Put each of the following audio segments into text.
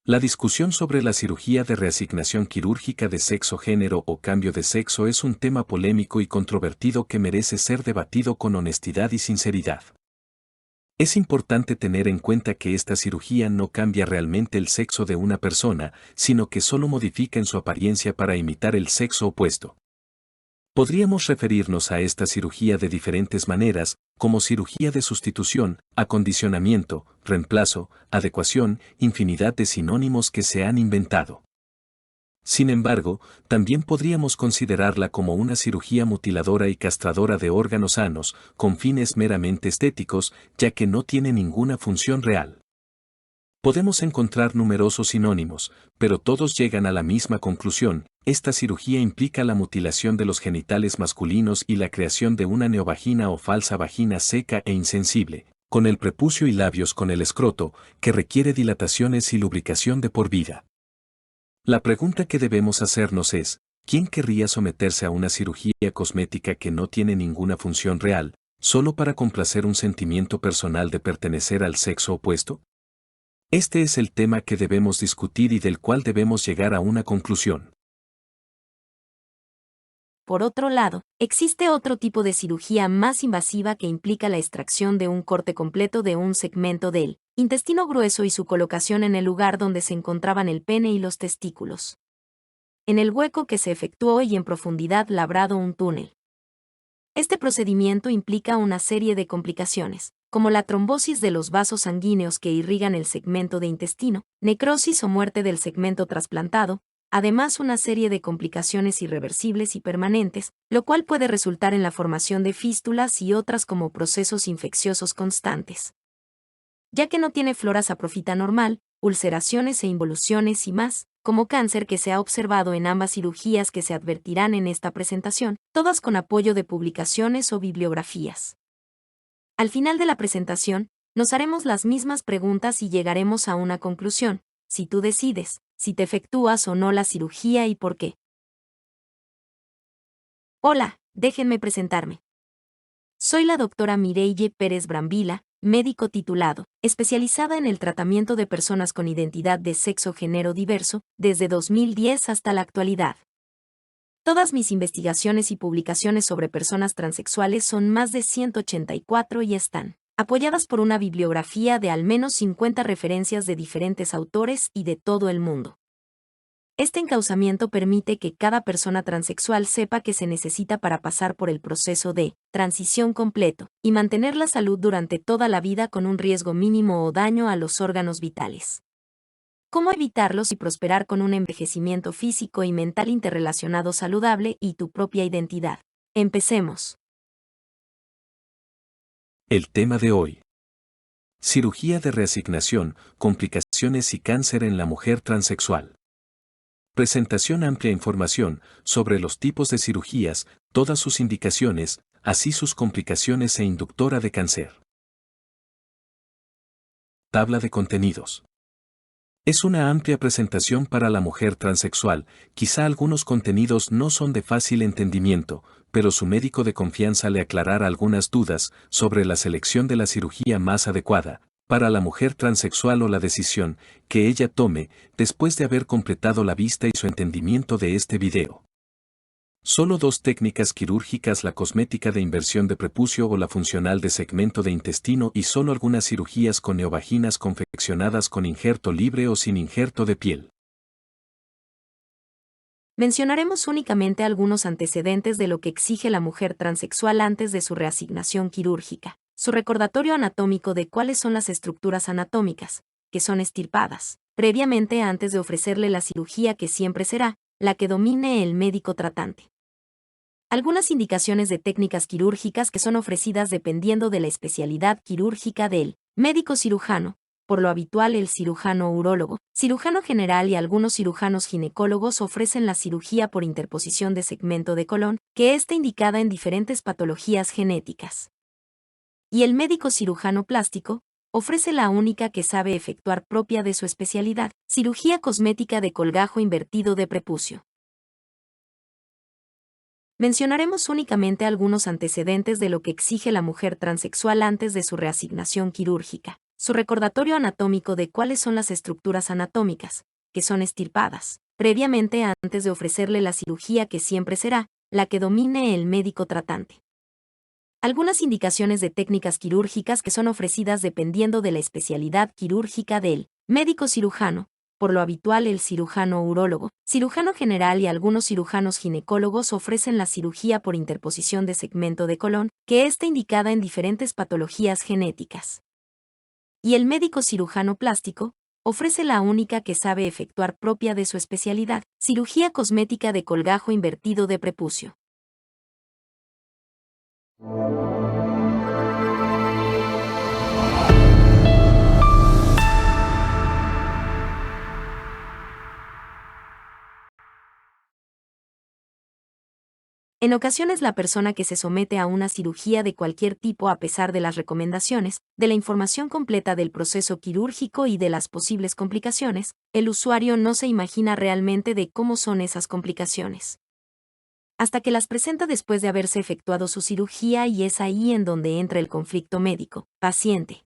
La discusión sobre la cirugía de reasignación quirúrgica de sexo-género o cambio de sexo es un tema polémico y controvertido que merece ser debatido con honestidad y sinceridad. Es importante tener en cuenta que esta cirugía no cambia realmente el sexo de una persona, sino que solo modifica en su apariencia para imitar el sexo opuesto. Podríamos referirnos a esta cirugía de diferentes maneras, como cirugía de sustitución, acondicionamiento, reemplazo, adecuación, infinidad de sinónimos que se han inventado. Sin embargo, también podríamos considerarla como una cirugía mutiladora y castradora de órganos sanos, con fines meramente estéticos, ya que no tiene ninguna función real. Podemos encontrar numerosos sinónimos, pero todos llegan a la misma conclusión: esta cirugía implica la mutilación de los genitales masculinos y la creación de una neovagina o falsa vagina seca e insensible, con el prepucio y labios con el escroto, que requiere dilataciones y lubricación de por vida. La pregunta que debemos hacernos es: ¿quién querría someterse a una cirugía cosmética que no tiene ninguna función real, solo para complacer un sentimiento personal de pertenecer al sexo opuesto? Este es el tema que debemos discutir y del cual debemos llegar a una conclusión. Por otro lado, existe otro tipo de cirugía más invasiva que implica la extracción de un corte completo de un segmento del intestino grueso y su colocación en el lugar donde se encontraban el pene y los testículos. En el hueco que se efectuó y en profundidad labrado un túnel. Este procedimiento implica una serie de complicaciones, como la trombosis de los vasos sanguíneos que irrigan el segmento de intestino, necrosis o muerte del segmento trasplantado, además una serie de complicaciones irreversibles y permanentes, lo cual puede resultar en la formación de fístulas y otras como procesos infecciosos constantes. Ya que no tiene flora saprofita normal, ulceraciones e involuciones y más, como cáncer que se ha observado en ambas cirugías que se advertirán en esta presentación, todas con apoyo de publicaciones o bibliografías. Al final de la presentación, nos haremos las mismas preguntas y llegaremos a una conclusión: si tú decides, si te efectúas o no la cirugía y por qué. Hola, déjenme presentarme. Soy la doctora Mireille Pérez Brambila, médico titulado, especializada en el tratamiento de personas con identidad de sexo-género diverso, desde 2010 hasta la actualidad. Todas mis investigaciones y publicaciones sobre personas transexuales son más de 184 y están apoyadas por una bibliografía de al menos 50 referencias de diferentes autores y de todo el mundo. Este encauzamiento permite que cada persona transexual sepa qué se necesita para pasar por el proceso de transición completo y mantener la salud durante toda la vida con un riesgo mínimo o daño a los órganos vitales. Cómo evitarlos y prosperar con un envejecimiento físico y mental interrelacionado saludable y tu propia identidad. Empecemos. El tema de hoy: cirugía de reasignación, complicaciones y cáncer en la mujer transexual. Presentación: amplia información sobre los tipos de cirugías, todas sus indicaciones, así sus complicaciones e inductora de cáncer. Tabla de contenidos. Es una amplia presentación para la mujer transexual. Quizá algunos contenidos no son de fácil entendimiento, pero su médico de confianza le aclarará algunas dudas sobre la selección de la cirugía más adecuada para la mujer transexual o la decisión que ella tome después de haber completado la vista y su entendimiento de este video. Solo dos técnicas quirúrgicas: la cosmética de inversión de prepucio o la funcional de segmento de intestino, y solo algunas cirugías con neovaginas confeccionadas con injerto libre o sin injerto de piel. Mencionaremos únicamente algunos antecedentes de lo que exige la mujer transexual antes de su reasignación quirúrgica, su recordatorio anatómico de cuáles son las estructuras anatómicas, que son extirpadas, previamente antes de ofrecerle la cirugía que siempre será la que domine el médico tratante. Algunas indicaciones de técnicas quirúrgicas que son ofrecidas dependiendo de la especialidad quirúrgica del médico cirujano, por lo habitual el cirujano urólogo, cirujano general y algunos cirujanos ginecólogos ofrecen la cirugía por interposición de segmento de colon, que está indicada en diferentes patologías genéticas. Y el médico cirujano plástico ofrece la única que sabe efectuar propia de su especialidad, cirugía cosmética de colgajo invertido de prepucio. Mencionaremos únicamente algunos antecedentes de lo que exige la mujer transexual antes de su reasignación quirúrgica, Su recordatorio anatómico de cuáles son las estructuras anatómicas, que son extirpadas, previamente antes de ofrecerle la cirugía que siempre será la que domine el médico tratante. Algunas indicaciones de técnicas quirúrgicas que son ofrecidas dependiendo de la especialidad quirúrgica del médico cirujano, por lo habitual el cirujano urólogo, cirujano general y algunos cirujanos ginecólogos ofrecen la cirugía por interposición de segmento de colon, que está indicada en diferentes patologías genéticas. Y el médico cirujano plástico ofrece la única que sabe efectuar propia de su especialidad, cirugía cosmética de colgajo invertido de prepucio. En ocasiones la persona que se somete a una cirugía de cualquier tipo a pesar de las recomendaciones, de la información completa del proceso quirúrgico y de las posibles complicaciones, el usuario no se imagina realmente de cómo son esas complicaciones. Hasta que las presenta después de haberse efectuado su cirugía y es ahí en donde entra el conflicto médico-paciente.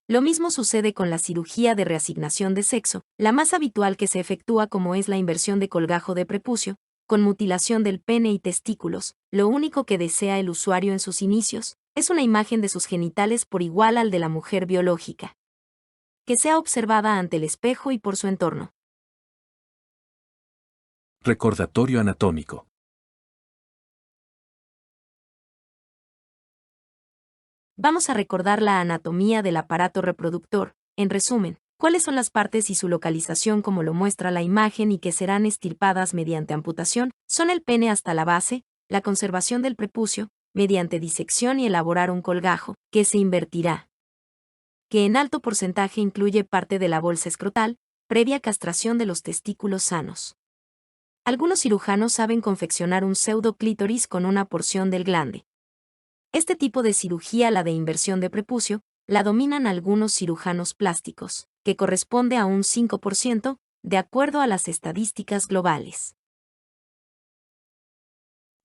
Lo mismo sucede con la cirugía de reasignación de sexo, la más habitual que se efectúa como es la inversión de colgajo de prepucio, con mutilación del pene y testículos. Lo único que desea el usuario en sus inicios es una imagen de sus genitales por igual al de la mujer biológica, que sea observada ante el espejo y por su entorno. Recordatorio anatómico. Vamos a recordar la anatomía del aparato reproductor. En resumen, cuáles son las partes y su localización como lo muestra la imagen y que serán extirpadas mediante amputación, son el pene hasta la base, la conservación del prepucio, mediante disección y elaborar un colgajo, que se invertirá, que en alto porcentaje incluye parte de la bolsa escrotal, previa castración de los testículos sanos. Algunos cirujanos saben confeccionar un pseudoclítoris con una porción del glande. Este tipo de cirugía, la de inversión de prepucio, la dominan algunos cirujanos plásticos, que corresponde a un 5%, de acuerdo a las estadísticas globales.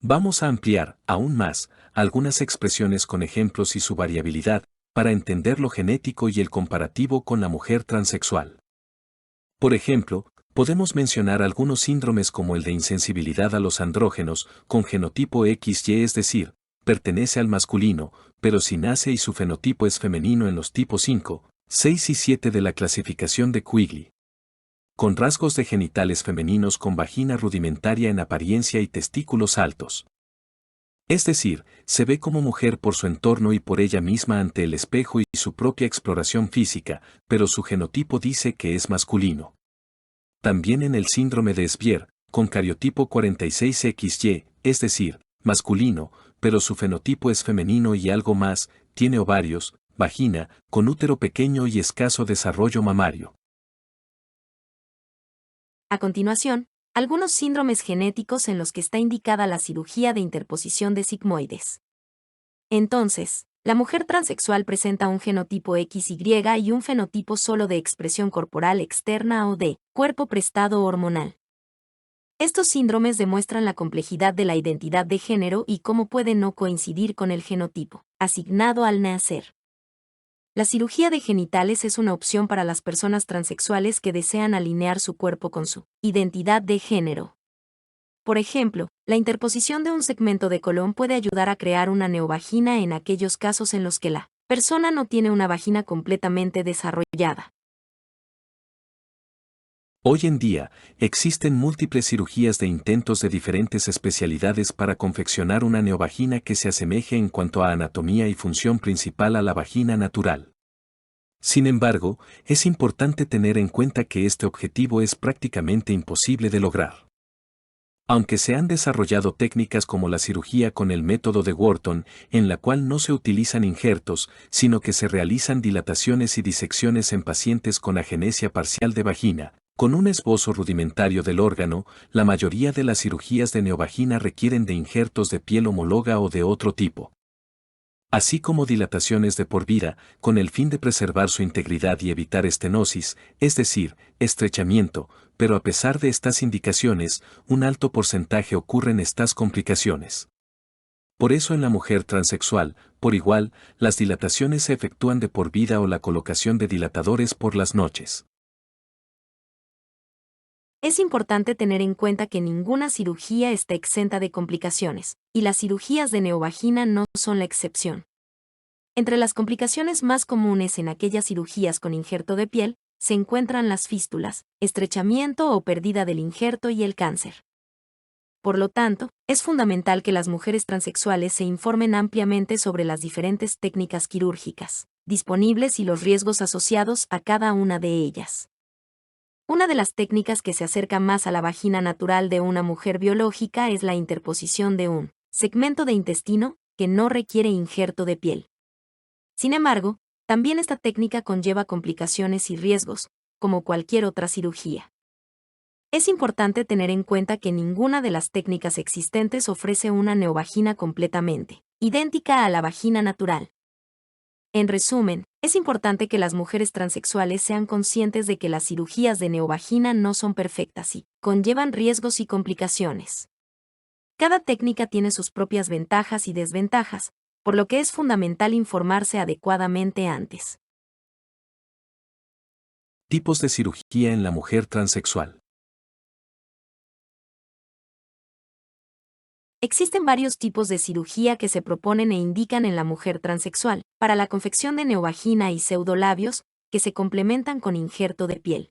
Vamos a ampliar, aún más, algunas expresiones con ejemplos y su variabilidad, para entender lo genético y el comparativo con la mujer transexual. Por ejemplo, podemos mencionar algunos síndromes como el de insensibilidad a los andrógenos, con genotipo XY, es decir, pertenece al masculino, pero si nace y su fenotipo es femenino en los tipos 5, 6 y 7 de la clasificación de Quigley. Con rasgos de genitales femeninos con vagina rudimentaria en apariencia y testículos altos. Es decir, se ve como mujer por su entorno y por ella misma ante el espejo y su propia exploración física, pero su genotipo dice que es masculino. También en el síndrome de Esbier, con cariotipo 46XY, es decir, masculino, pero su fenotipo es femenino y algo más, tiene ovarios, vagina, con útero pequeño y escaso desarrollo mamario. A continuación, algunos síndromes genéticos en los que está indicada la cirugía de interposición de sigmoides. Entonces, la mujer transexual presenta un genotipo XY y un fenotipo solo de expresión corporal externa o de cuerpo prestado hormonal. Estos síndromes demuestran la complejidad de la identidad de género y cómo puede no coincidir con el genotipo asignado al nacer. La cirugía de genitales es una opción para las personas transexuales que desean alinear su cuerpo con su identidad de género. Por ejemplo, la interposición de un segmento de colon puede ayudar a crear una neovagina en aquellos casos en los que la persona no tiene una vagina completamente desarrollada. Hoy en día, existen múltiples cirugías de intentos de diferentes especialidades para confeccionar una neovagina que se asemeje en cuanto a anatomía y función principal a la vagina natural. Sin embargo, es importante tener en cuenta que este objetivo es prácticamente imposible de lograr. Aunque se han desarrollado técnicas como la cirugía con el método de Wharton, en la cual no se utilizan injertos, sino que se realizan dilataciones y disecciones en pacientes con agenesia parcial de vagina, con un esbozo rudimentario del órgano, la mayoría de las cirugías de neovagina requieren de injertos de piel homóloga o de otro tipo, así como dilataciones de por vida, con el fin de preservar su integridad y evitar estenosis, es decir, estrechamiento, pero a pesar de estas indicaciones, un alto porcentaje ocurren estas complicaciones. Por eso en la mujer transexual, por igual, las dilataciones se efectúan de por vida o la colocación de dilatadores por las noches. Es importante tener en cuenta que ninguna cirugía está exenta de complicaciones, y las cirugías de neovagina no son la excepción. Entre las complicaciones más comunes en aquellas cirugías con injerto de piel, se encuentran las fístulas, estrechamiento o pérdida del injerto y el cáncer. Por lo tanto, es fundamental que las mujeres transexuales se informen ampliamente sobre las diferentes técnicas quirúrgicas disponibles y los riesgos asociados a cada una de ellas. Una de las técnicas que se acerca más a la vagina natural de una mujer biológica es la interposición de un segmento de intestino que no requiere injerto de piel. Sin embargo, también esta técnica conlleva complicaciones y riesgos, como cualquier otra cirugía. Es importante tener en cuenta que ninguna de las técnicas existentes ofrece una neovagina completamente idéntica a la vagina natural. En resumen, es importante que las mujeres transexuales sean conscientes de que las cirugías de neovagina no son perfectas y conllevan riesgos y complicaciones. Cada técnica tiene sus propias ventajas y desventajas, por lo que es fundamental informarse adecuadamente antes. Tipos de cirugía en la mujer transexual. Existen varios tipos de cirugía que se proponen e indican en la mujer transexual, para la confección de neovagina y pseudolabios, que se complementan con injerto de piel.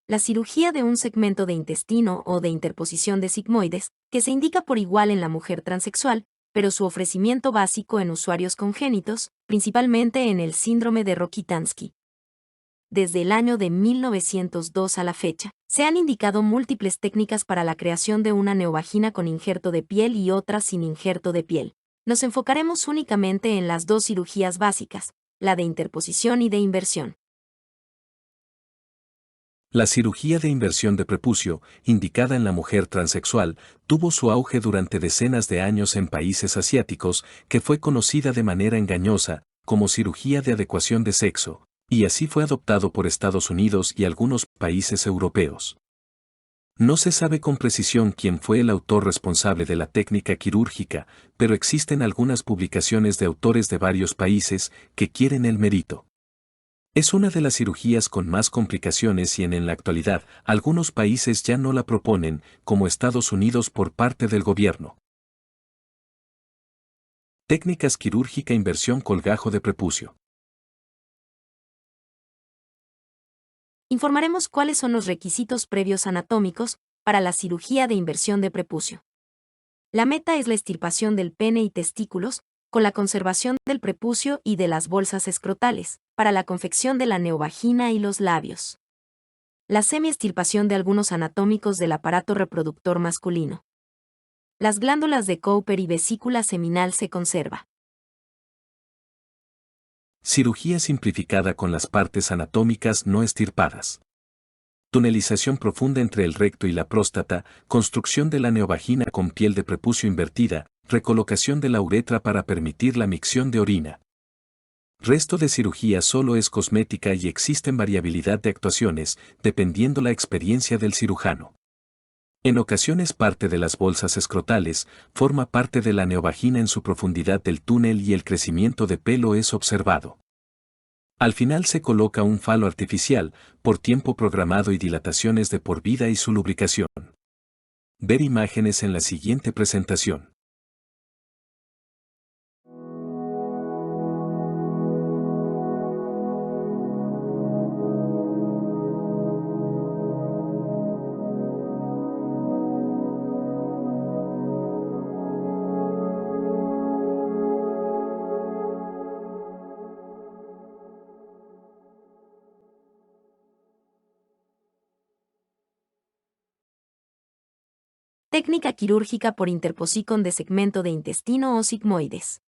La cirugía de un segmento de intestino o de interposición de sigmoides, que se indica por igual en la mujer transexual, pero su ofrecimiento básico en usuarios congénitos, principalmente en el síndrome de Rokitansky. Desde el año de 1902 a la fecha, se han indicado múltiples técnicas para la creación de una neovagina con injerto de piel y otras sin injerto de piel. Nos enfocaremos únicamente en las dos cirugías básicas, la de interposición y de inversión. La cirugía de inversión de prepucio, indicada en la mujer transexual, tuvo su auge durante decenas de años en países asiáticos, que fue conocida de manera engañosa como cirugía de adecuación de sexo, y así fue adoptado por Estados Unidos y algunos países europeos. No se sabe con precisión quién fue el autor responsable de la técnica quirúrgica, pero existen algunas publicaciones de autores de varios países que quieren el mérito. Es una de las cirugías con más complicaciones y en la actualidad, algunos países ya no la proponen, como Estados Unidos por parte del gobierno. Técnicas quirúrgica inversión colgajo de prepucio. Informaremos cuáles son los requisitos previos anatómicos para la cirugía de inversión de prepucio. La meta es la extirpación del pene y testículos, con la conservación del prepucio y de las bolsas escrotales, para la confección de la neovagina y los labios. La semiextirpación de algunos anatómicos del aparato reproductor masculino. Las glándulas de Cowper y vesícula seminal se conserva. Cirugía simplificada con las partes anatómicas no extirpadas. Tunelización profunda entre el recto y la próstata, construcción de la neovagina con piel de prepucio invertida, recolocación de la uretra para permitir la micción de orina. Resto de cirugía solo es cosmética y existen variabilidad de actuaciones, dependiendo la experiencia del cirujano. En ocasiones parte de las bolsas escrotales forma parte de la neovagina en su profundidad del túnel y el crecimiento de pelo es observado. Al final se coloca un falo artificial, por tiempo programado y dilataciones de por vida y su lubricación. Ver imágenes en la siguiente presentación. Técnica quirúrgica por interposicon de segmento de intestino o sigmoides.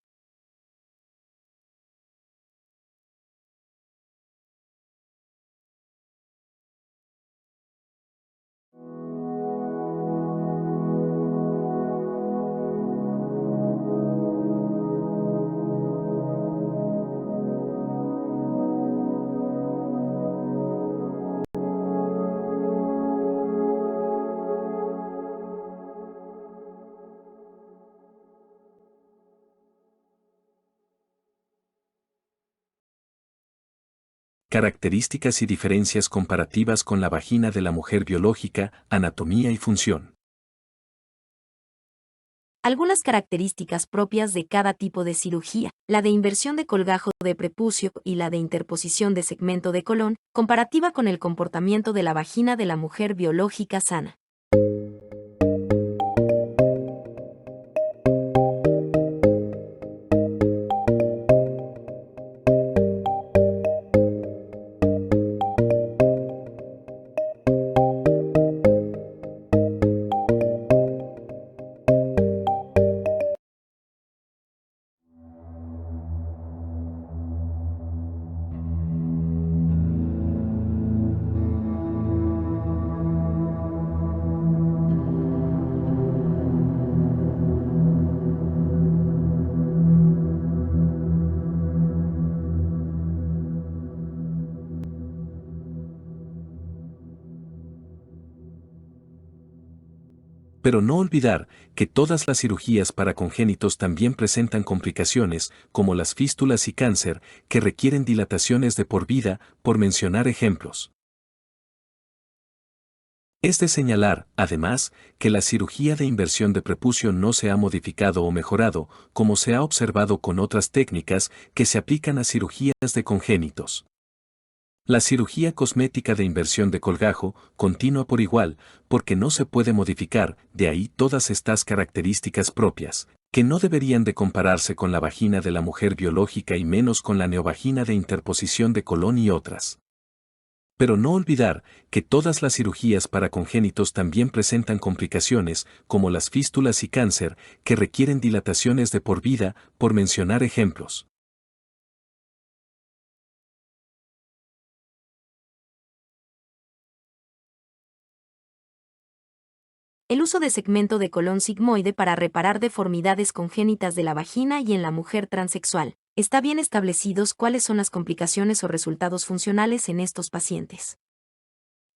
Características y diferencias comparativas con la vagina de la mujer biológica, anatomía y función. Algunas características propias de cada tipo de cirugía, la de inversión de colgajo de prepucio y la de interposición de segmento de colon, comparativa con el comportamiento de la vagina de la mujer biológica sana. Pero no olvidar que todas las cirugías para congénitos también presentan complicaciones, como las fístulas y cáncer, que requieren dilataciones de por vida, por mencionar ejemplos. Es de señalar, además, que la cirugía de inversión de prepucio no se ha modificado o mejorado, como se ha observado con otras técnicas que se aplican a cirugías de congénitos. La cirugía cosmética de inversión de colgajo continúa por igual, porque no se puede modificar, de ahí todas estas características propias, que no deberían de compararse con la vagina de la mujer biológica y menos con la neovagina de interposición de colon y otras. Pero no olvidar que todas las cirugías para congénitos también presentan complicaciones, como las fístulas y cáncer, que requieren dilataciones de por vida, por mencionar ejemplos. El uso de segmento de colon sigmoide para reparar deformidades congénitas de la vagina y en la mujer transexual. Está bien establecidos cuáles son las complicaciones o resultados funcionales en estos pacientes.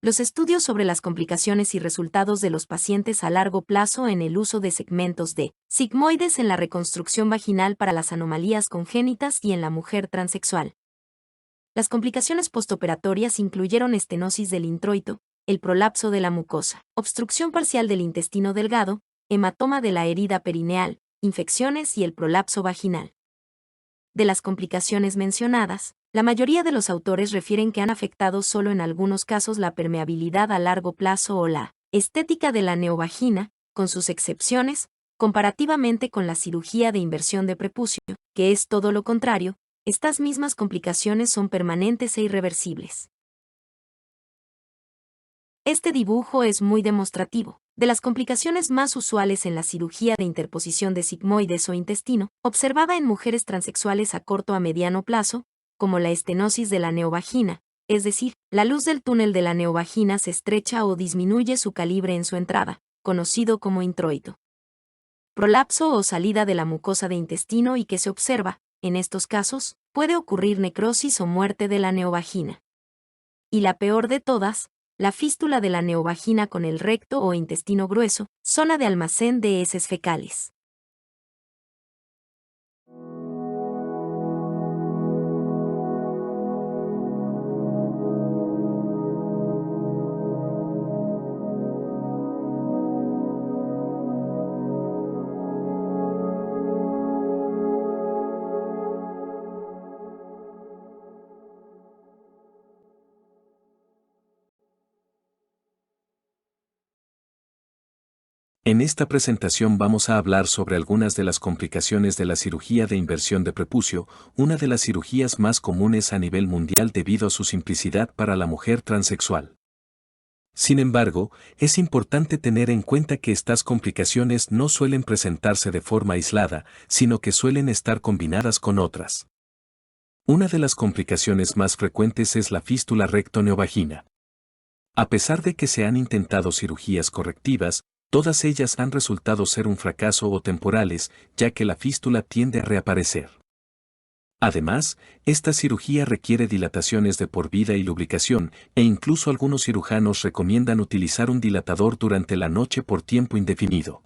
Los estudios sobre las complicaciones y resultados de los pacientes a largo plazo en el uso de segmentos de sigmoides en la reconstrucción vaginal para las anomalías congénitas y en la mujer transexual. Las complicaciones postoperatorias incluyeron estenosis del introito, el prolapso de la mucosa, obstrucción parcial del intestino delgado, hematoma de la herida perineal, infecciones y el prolapso vaginal. De las complicaciones mencionadas, la mayoría de los autores refieren que han afectado solo en algunos casos la permeabilidad a largo plazo o la estética de la neovagina, con sus excepciones, comparativamente con la cirugía de inversión de prepucio, que es todo lo contrario. Estas mismas complicaciones son permanentes e irreversibles. Este dibujo es muy demostrativo. De las complicaciones más usuales en la cirugía de interposición de sigmoides o intestino, observada en mujeres transexuales a corto a mediano plazo, como la estenosis de la neovagina, es decir, la luz del túnel de la neovagina se estrecha o disminuye su calibre en su entrada, conocido como introito. Prolapso o salida de la mucosa de intestino y que se observa, en estos casos, puede ocurrir necrosis o muerte de la neovagina. Y la peor de todas, la fístula de la neovagina con el recto o intestino grueso, zona de almacén de heces fecales. En esta presentación vamos a hablar sobre algunas de las complicaciones de la cirugía de inversión de prepucio, una de las cirugías más comunes a nivel mundial debido a su simplicidad para la mujer transexual. Sin embargo, es importante tener en cuenta que estas complicaciones no suelen presentarse de forma aislada, sino que suelen estar combinadas con otras. Una de las complicaciones más frecuentes es la fístula recto-neovagina. A pesar de que se han intentado cirugías correctivas, todas ellas han resultado ser un fracaso o temporales, ya que la fístula tiende a reaparecer. Además, esta cirugía requiere dilataciones de por vida y lubricación, e incluso algunos cirujanos recomiendan utilizar un dilatador durante la noche por tiempo indefinido.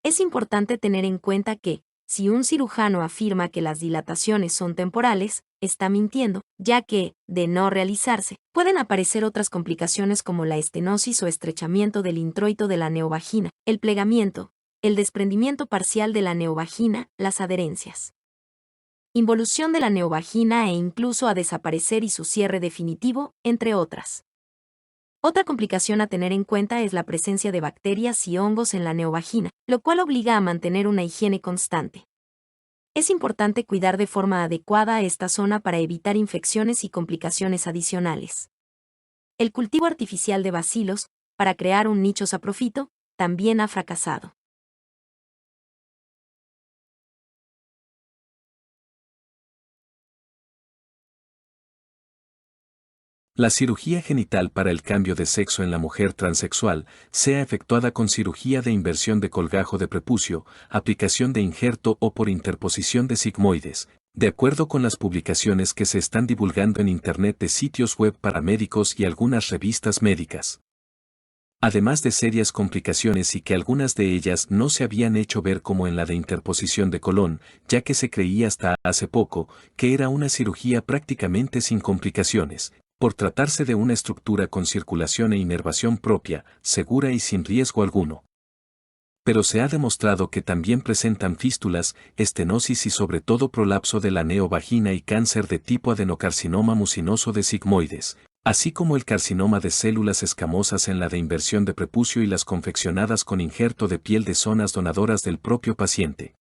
Es importante tener en cuenta que, si un cirujano afirma que las dilataciones son temporales, está mintiendo, ya que, de no realizarse, pueden aparecer otras complicaciones como la estenosis o estrechamiento del introito de la neovagina, el plegamiento, el desprendimiento parcial de la neovagina, las adherencias, involución de la neovagina e incluso a desaparecer y su cierre definitivo, entre otras. Otra complicación a tener en cuenta es la presencia de bacterias y hongos en la neovagina, lo cual obliga a mantener una higiene constante. Es importante cuidar de forma adecuada esta zona para evitar infecciones y complicaciones adicionales. El cultivo artificial de bacilos, para crear un nicho saprofito, también ha fracasado. La cirugía genital para el cambio de sexo en la mujer transexual, sea efectuada con cirugía de inversión de colgajo de prepucio, aplicación de injerto o por interposición de sigmoides, de acuerdo con las publicaciones que se están divulgando en Internet de sitios web para médicos y algunas revistas médicas. Además de serias complicaciones y que algunas de ellas no se habían hecho ver como en la de interposición de colon, ya que se creía hasta hace poco que era una cirugía prácticamente sin complicaciones, por tratarse de una estructura con circulación e inervación propia, segura y sin riesgo alguno. Pero se ha demostrado que también presentan fístulas, estenosis y sobre todo prolapso de la neovagina y cáncer de tipo adenocarcinoma mucinoso de sigmoides, así como el carcinoma de células escamosas en la de inversión de prepucio y las confeccionadas con injerto de piel de zonas donadoras del propio paciente.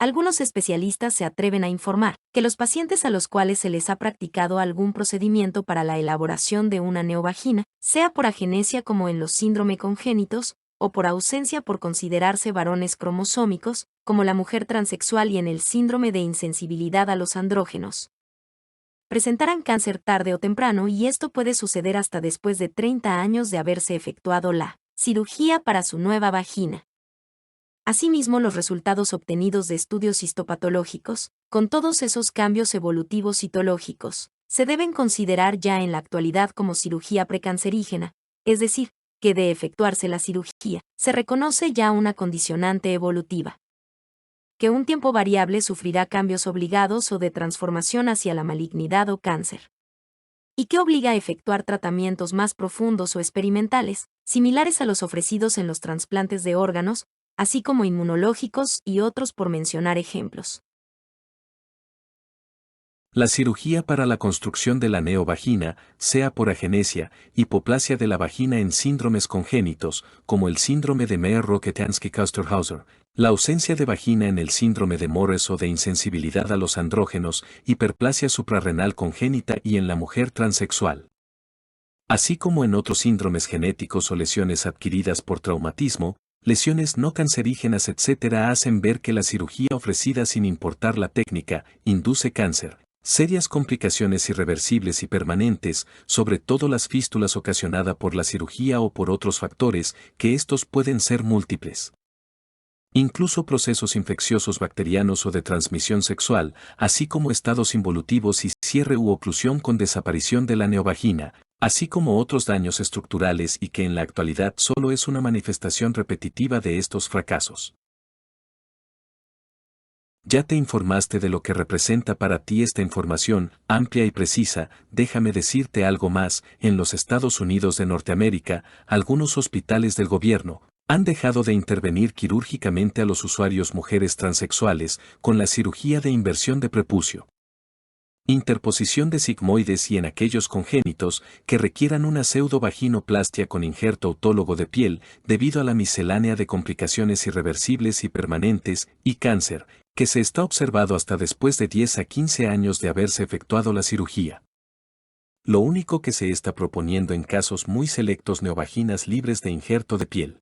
Algunos especialistas se atreven a informar que los pacientes a los cuales se les ha practicado algún procedimiento para la elaboración de una neovagina, sea por agenesia como en los síndrome congénitos, o por ausencia por considerarse varones cromosómicos, como la mujer transexual y en el síndrome de insensibilidad a los andrógenos, presentarán cáncer tarde o temprano y esto puede suceder hasta después de 30 años de haberse efectuado la cirugía para su nueva vagina. Asimismo, los resultados obtenidos de estudios histopatológicos, con todos esos cambios evolutivos citológicos, se deben considerar ya en la actualidad como cirugía precancerígena, es decir, que de efectuarse la cirugía, se reconoce ya una condicionante evolutiva, que un tiempo variable sufrirá cambios obligados o de transformación hacia la malignidad o cáncer, y que obliga a efectuar tratamientos más profundos o experimentales, similares a los ofrecidos en los trasplantes de órganos, así como inmunológicos y otros por mencionar ejemplos. La cirugía para la construcción de la neovagina, sea por agenesia, hipoplasia de la vagina en síndromes congénitos, como el síndrome de Mayer-Rokitansky-Kusterhauser, la ausencia de vagina en el síndrome de Morris o de insensibilidad a los andrógenos, hiperplasia suprarrenal congénita y en la mujer transexual, así como en otros síndromes genéticos o lesiones adquiridas por traumatismo, lesiones no cancerígenas, etc., hacen ver que la cirugía ofrecida sin importar la técnica, induce cáncer, serias complicaciones irreversibles y permanentes, sobre todo las fístulas ocasionadas por la cirugía o por otros factores, que estos pueden ser múltiples. Incluso procesos infecciosos bacterianos o de transmisión sexual, así como estados involutivos y cierre u oclusión con desaparición de la neovagina, así como otros daños estructurales y que en la actualidad solo es una manifestación repetitiva de estos fracasos. Ya te informaste de lo que representa para ti esta información, amplia y precisa. Déjame decirte algo más: en los Estados Unidos de Norteamérica, algunos hospitales del gobierno han dejado de intervenir quirúrgicamente a los usuarios mujeres transexuales con la cirugía de inversión de prepucio, interposición de sigmoides y en aquellos congénitos que requieran una pseudovaginoplastia con injerto autólogo de piel debido a la miscelánea de complicaciones irreversibles y permanentes y cáncer que se está observado hasta después de 10 a 15 años de haberse efectuado la cirugía. Lo único que se está proponiendo en casos muy selectos neovaginas libres de injerto de piel.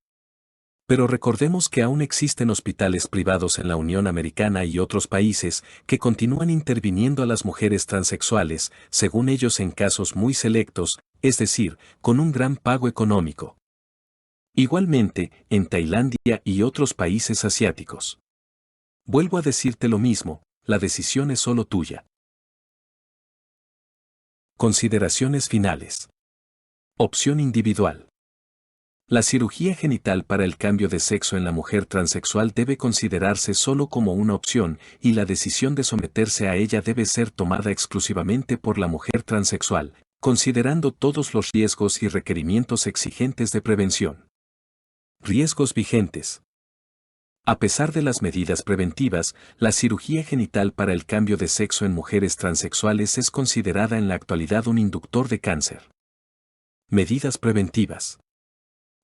Pero recordemos que aún existen hospitales privados en la Unión Americana y otros países que continúan interviniendo a las mujeres transexuales, según ellos en casos muy selectos, es decir, con un gran pago económico. Igualmente, en Tailandia y otros países asiáticos. Vuelvo a decirte lo mismo, la decisión es solo tuya. Consideraciones finales. Opción individual. La cirugía genital para el cambio de sexo en la mujer transexual debe considerarse solo como una opción y la decisión de someterse a ella debe ser tomada exclusivamente por la mujer transexual, considerando todos los riesgos y requerimientos exigentes de prevención. Riesgos vigentes. A pesar de las medidas preventivas, la cirugía genital para el cambio de sexo en mujeres transexuales es considerada en la actualidad un inductor de cáncer. Medidas preventivas.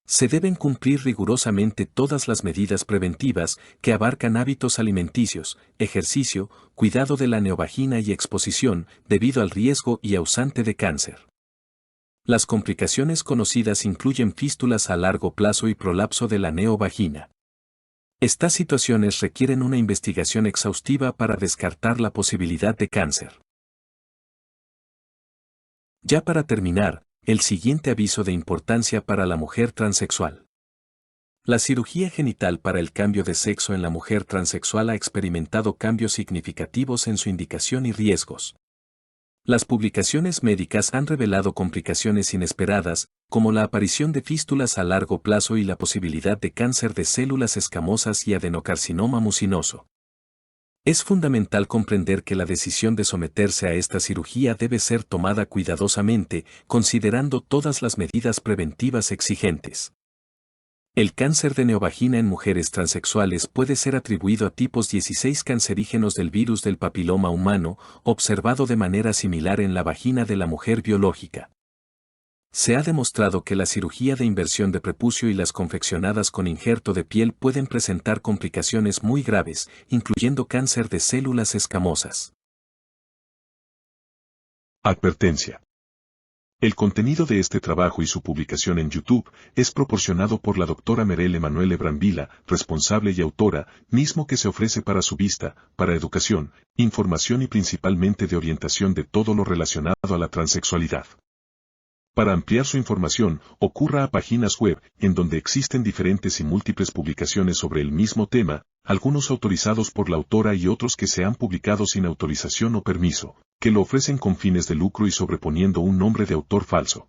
Se deben cumplir rigurosamente todas las medidas preventivas que abarcan hábitos alimenticios, ejercicio, cuidado de la neovagina y exposición, debido al riesgo y ausente de cáncer. Las complicaciones conocidas incluyen fístulas a largo plazo y prolapso de la neovagina. Estas situaciones requieren una investigación exhaustiva para descartar la posibilidad de cáncer. Ya para terminar, el siguiente aviso de importancia para la mujer transexual. La cirugía genital para el cambio de sexo en la mujer transexual ha experimentado cambios significativos en su indicación y riesgos. Las publicaciones médicas han revelado complicaciones inesperadas, como la aparición de fístulas a largo plazo y la posibilidad de cáncer de células escamosas y adenocarcinoma mucinoso. Es fundamental comprender que la decisión de someterse a esta cirugía debe ser tomada cuidadosamente, considerando todas las medidas preventivas exigentes. El cáncer de neovagina en mujeres transexuales puede ser atribuido a tipos 16 cancerígenos del virus del papiloma humano, observado de manera similar en la vagina de la mujer biológica. Se ha demostrado que la cirugía de inversión de prepucio y las confeccionadas con injerto de piel pueden presentar complicaciones muy graves, incluyendo cáncer de células escamosas. Advertencia. El contenido de este trabajo y su publicación en YouTube es proporcionado por la doctora Merel Emanuele Brambilla, responsable y autora, mismo que se ofrece para su vista, para educación, información y principalmente de orientación de todo lo relacionado a la transexualidad. Para ampliar su información, ocurra a páginas web, en donde existen diferentes y múltiples publicaciones sobre el mismo tema, algunos autorizados por la autora y otros que se han publicado sin autorización o permiso, que lo ofrecen con fines de lucro y sobreponiendo un nombre de autor falso.